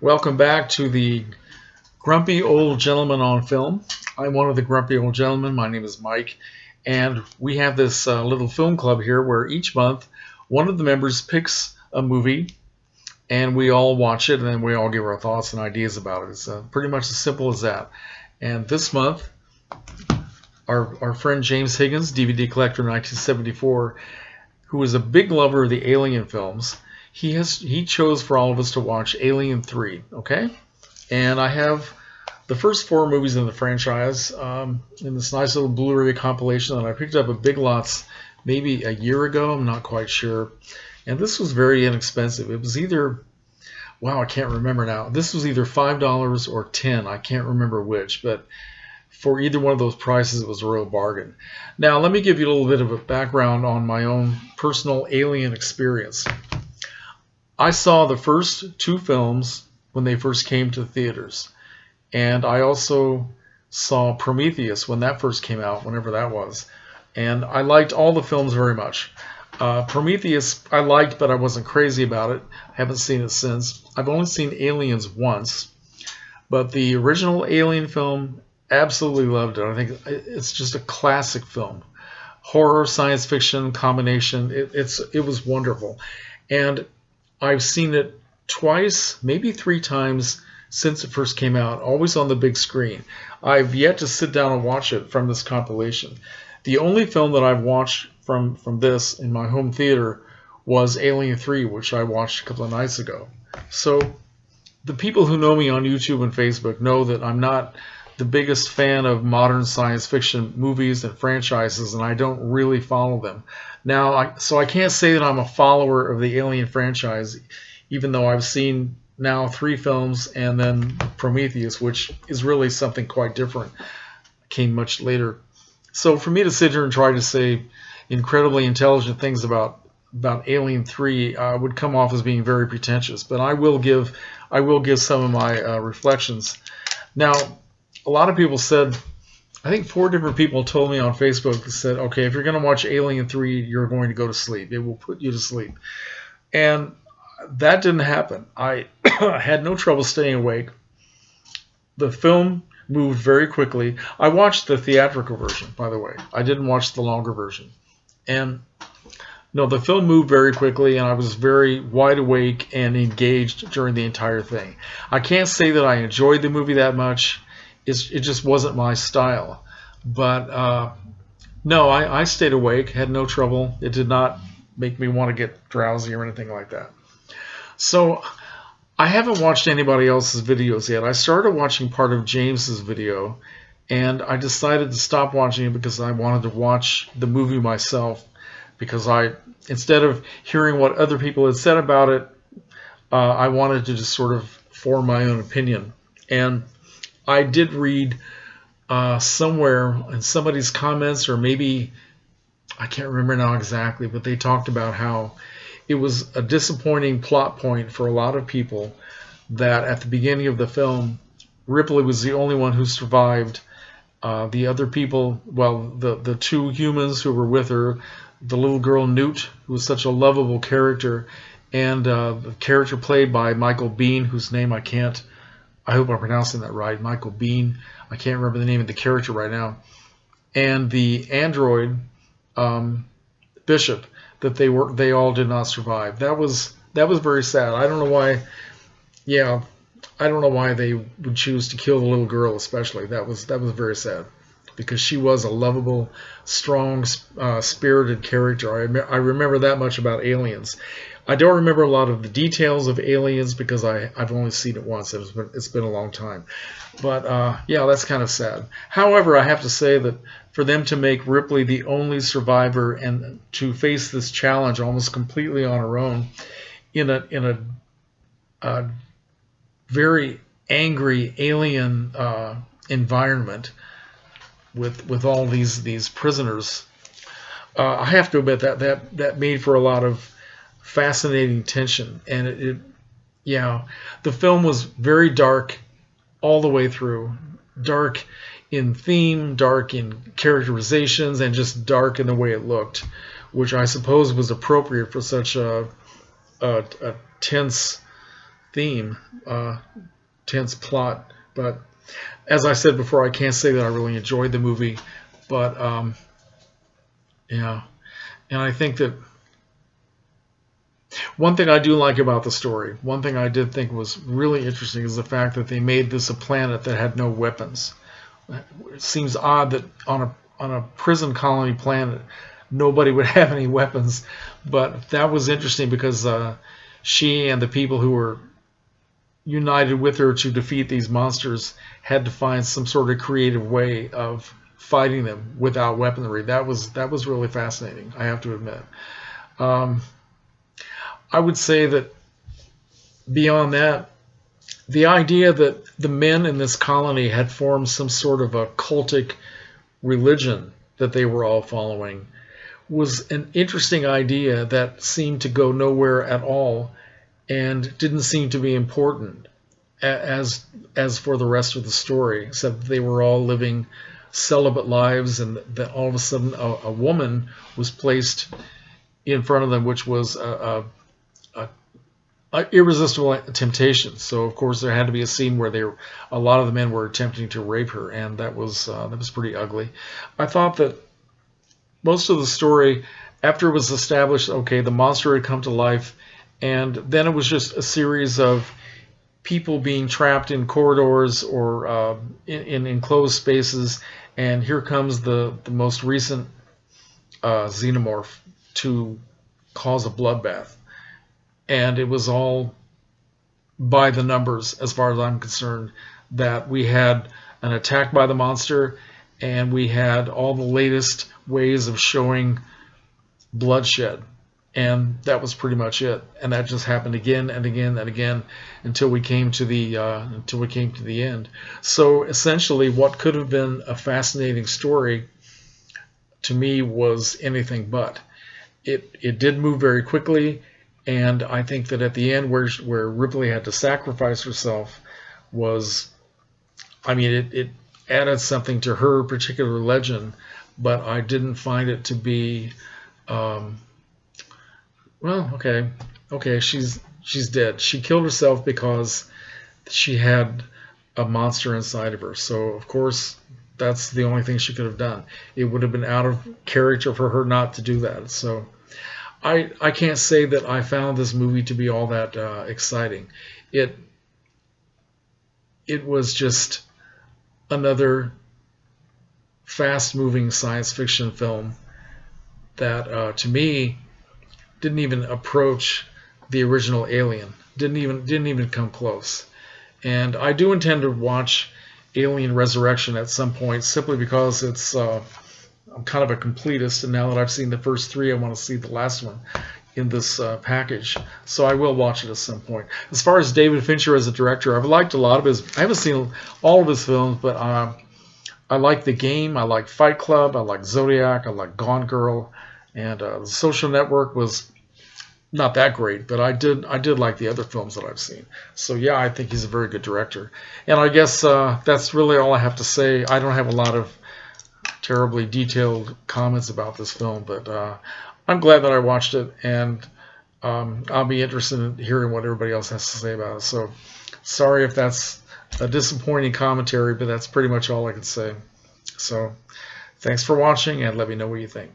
Welcome back to the Grumpy Old Gentleman on Film. I'm one of the Grumpy Old Gentlemen. My name is Mike, and we have this little film club here where each month one of the members picks a movie and we all watch it and then we all give our thoughts and ideas about it. It's pretty much as simple as that. And this month, our friend James Higgins, DVD collector 1974, who is a big lover of the Alien films, he chose for all of us to watch Alien 3, okay? And I have the first four movies in the franchise in this nice little Blu-ray compilation that I picked up at Big Lots maybe a year ago. I'm not quite sure. And this was very inexpensive. It was either, wow, I can't remember now. This was either $5 or $10. I can't remember which, but for either one of those prices, it was a real bargain. Now, let me give you a little bit of a background on my own personal Alien experience. I saw the first two films when they first came to the theaters. And I also saw Prometheus when that first came out, whenever that was. And I liked all the films very much. Prometheus I liked, but I wasn't crazy about it. I haven't seen it since. I've only seen Aliens once. But the original Alien film, absolutely loved it. I think it's just a classic film. Horror, science fiction combination. It was wonderful. And I've seen it twice, maybe three times since it first came out, always on the big screen. I've yet to sit down and watch it from this compilation. The only film that I've watched from this in my home theater was Alien 3, which I watched a couple of nights ago. So the people who know me on YouTube and Facebook know that I'm not the biggest fan of modern science fiction movies and franchises, and I don't really follow them. Now, so I can't say that I'm a follower of the Alien franchise, even though I've seen now 3 films and then Prometheus, which is really something quite different. Came much later. So for me to sit here and try to say incredibly intelligent things about Alien 3 would come off as being very pretentious. But I will give some of my reflections. Now, a lot of people said, I think 4 different people told me on Facebook that said, okay, if you're going to watch Alien 3, you're going to go to sleep. It will put you to sleep. And that didn't happen. I had no trouble staying awake. The film moved very quickly. I watched the theatrical version, by the way. I didn't watch the longer version. And no, the film moved very quickly, and I was very wide awake and engaged during the entire thing. I can't say that I enjoyed the movie that much. It just wasn't my style. But no, I stayed awake, had no trouble. It did not make me want to get drowsy or anything like that. So I haven't watched anybody else's videos yet. I started watching part of James's video, and I decided to stop watching it because I wanted to watch the movie myself. Because instead of hearing what other people had said about it, I wanted to just sort of form my own opinion. And I did read somewhere in somebody's comments, or maybe, I can't remember now exactly, but they talked about how it was a disappointing plot point for a lot of people that at the beginning of the film, Ripley was the only one who survived. The other people, well, the 2 humans who were with her, the little girl Newt, who was such a lovable character, and the character played by Michael Biehn, whose name I hope I'm pronouncing that right, Michael Biehn. I can't remember the name of the character right now. And the android Bishop, that they all did not survive. That was very sad. I don't know why. Yeah, I don't know why they would choose to kill the little girl, especially. That was very sad, because she was a lovable, strong, spirited character. I remember that much about Aliens. I don't remember a lot of the details of Aliens because I've only seen it once. It's been a long time. But yeah, that's kind of sad. However, I have to say that for them to make Ripley the only survivor and to face this challenge almost completely on her own in a very angry alien environment with all these prisoners, I have to admit that made for a lot of fascinating tension. And the film was very dark all the way through. Dark in theme, dark in characterizations, and just dark in the way it looked, which I suppose was appropriate for such a tense theme, tense plot. But as I said before, I can't say that I really enjoyed the movie. But yeah, and I think that one thing I do like about the story, one thing I did think was really interesting, is the fact that they made this a planet that had no weapons. It seems odd that on a prison colony planet nobody would have any weapons, but that was interesting because she and the people who were united with her to defeat these monsters had to find some sort of creative way of fighting them without weaponry. That was really fascinating, I have to admit. Um, I would say that beyond that, the idea that the men in this colony had formed some sort of a cultic religion that they were all following was an interesting idea that seemed to go nowhere at all and didn't seem to be important as for the rest of the story, except they were all living celibate lives, and that all of a sudden a woman was placed in front of them, which was a irresistible temptation. So of course there had to be a scene where a lot of the men were attempting to rape her, and that was pretty ugly. I thought that most of the story, after it was established, okay, the monster had come to life, and then it was just a series of people being trapped in corridors or in enclosed spaces, and here comes the most recent xenomorph to cause a bloodbath. And it was all by the numbers, as far as I'm concerned, that we had an attack by the monster, and we had all the latest ways of showing bloodshed, and that was pretty much it. And that just happened again and again and again until we came to the end. So essentially, what could have been a fascinating story to me was anything but. It did move very quickly, and I think that at the end, where Ripley had to sacrifice herself, was, I mean, it added something to her particular legend, but I didn't find it to be, well, okay, she's dead. She killed herself because she had a monster inside of her. So of course, that's the only thing she could have done. It would have been out of character for her not to do that. So I can't say that I found this movie to be all that exciting. It was just another fast-moving science fiction film that, to me, didn't even approach the original Alien. Didn't even come close. And I do intend to watch Alien Resurrection at some point, simply because it's I'm kind of a completist, and now that I've seen the first three, I want to see the last one in this package. So I will watch it at some point. As far as David Fincher as a director, I've liked a lot of his. I haven't seen all of his films, but I like The Game. I like Fight Club. I like Zodiac. I like Gone Girl. And The Social Network was not that great, but I did like the other films that I've seen. So yeah, I think he's a very good director. And I guess that's really all I have to say. I don't have a lot of terribly detailed comments about this film, but I'm glad that I watched it, and I'll be interested in hearing what everybody else has to say about it. So sorry if that's a disappointing commentary, but that's pretty much all I can say. So thanks for watching, and let me know what you think.